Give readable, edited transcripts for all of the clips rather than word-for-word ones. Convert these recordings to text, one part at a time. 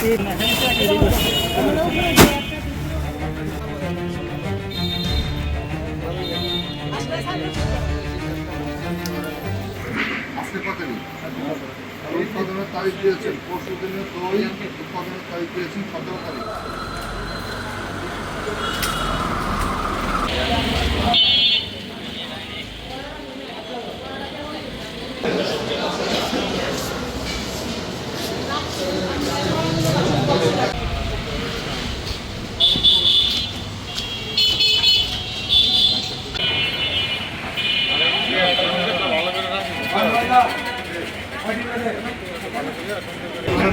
আজকে কত দিন উৎপাদনের তারিখ দিয়েছেন, পরশু দিনের দই উৎপাদনের তারিখ দিয়েছেন 17 তারিখ।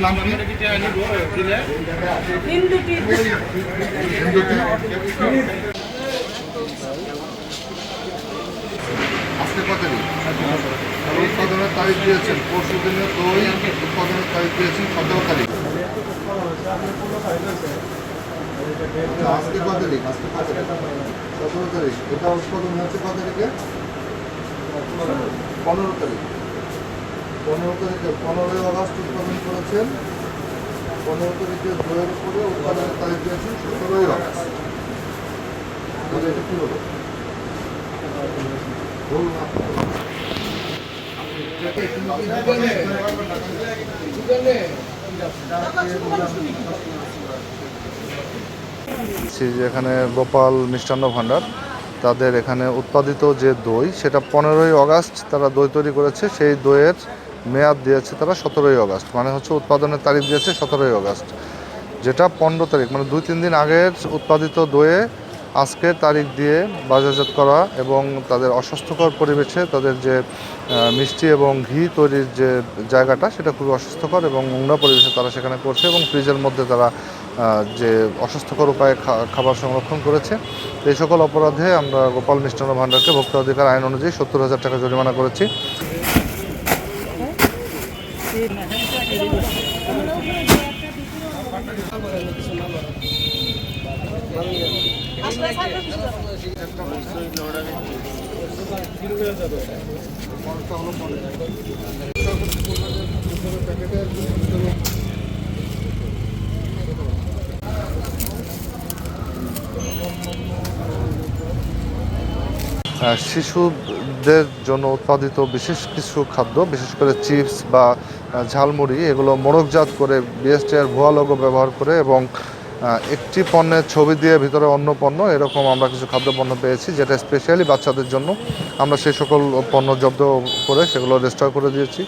নাম কি? আজকে কত দিন উৎপাদনের তারিখ দিয়েছেন, পরশু দিনের দই উৎপাদনের তারিখ দিয়েছেন 17 তারিখ। আজকে কত দিন? আজকে 17 তারিখ। এটা উৎপাদন হচ্ছে কত তারিখে? 15 তারিখ। 15 তারিখে 15ই আগস্ট উৎপাদন করেছেন। 15 তারিখে দইয়ের উপরে উৎপাদনের তারিখ দিয়েছেন 17ই আগস্ট। তাহলে এটা কী হলো? এখানে গোপাল মিষ্টান্ন ভাণ্ডার, তাদের এখানে উৎপাদিত যে দই সেটা 15ই আগস্ট তারা দই তৈরি করেছে। সেই দইয়ের মেয়াদ দিয়েছে তারা 17ই আগস্ট, মানে হচ্ছে উৎপাদনের তারিখ দিয়েছে 17ই আগস্ট, যেটা 15 তারিখ, মানে 2-3 দিন আগের উৎপাদিত দইয়ে আজকের তারিখ দিয়ে বাজারজাত করা এবং তাদের অস্বাস্থ্যকর পরিবেশে তাদের যে মিষ্টি এবং ঘি তৈরির যে জায়গাটা সেটা খুবই অস্বাস্থ্যকর এবং নোংরা পরিবেশে তারা সেখানে করছে এবং ফ্রিজের মধ্যে তারা যে অস্বাস্থ্যকর উপায়ে খাবার সংরক্ষণ করেছে। এই সকল অপরাধে আমরা গোপাল মিষ্টান্ন ভাণ্ডারকে ভোক্তা অধিকার আইন অনুযায়ী 70,000 টাকা জরিমানা করেছি। শিশুদের জন্য উৎপাদিত বিশেষ কিছু খাদ্য, বিশেষ করে চিপস বা ঝালমুড়ি, এগুলো মোড়কজাত করে বিএসটিআর ভুয়া লোগো ব্যবহার করে এবং একটি পণ্যের ছবি দিয়ে ভিতরে অন্য পণ্য, এরকম আমরা কিছু খাদ্যপণ্য পেয়েছি যেটা স্পেশালি বাচ্চাদের জন্য। আমরা সেই সকল পণ্য জব্দ করে সেগুলো রেজিস্টার করে দিয়েছি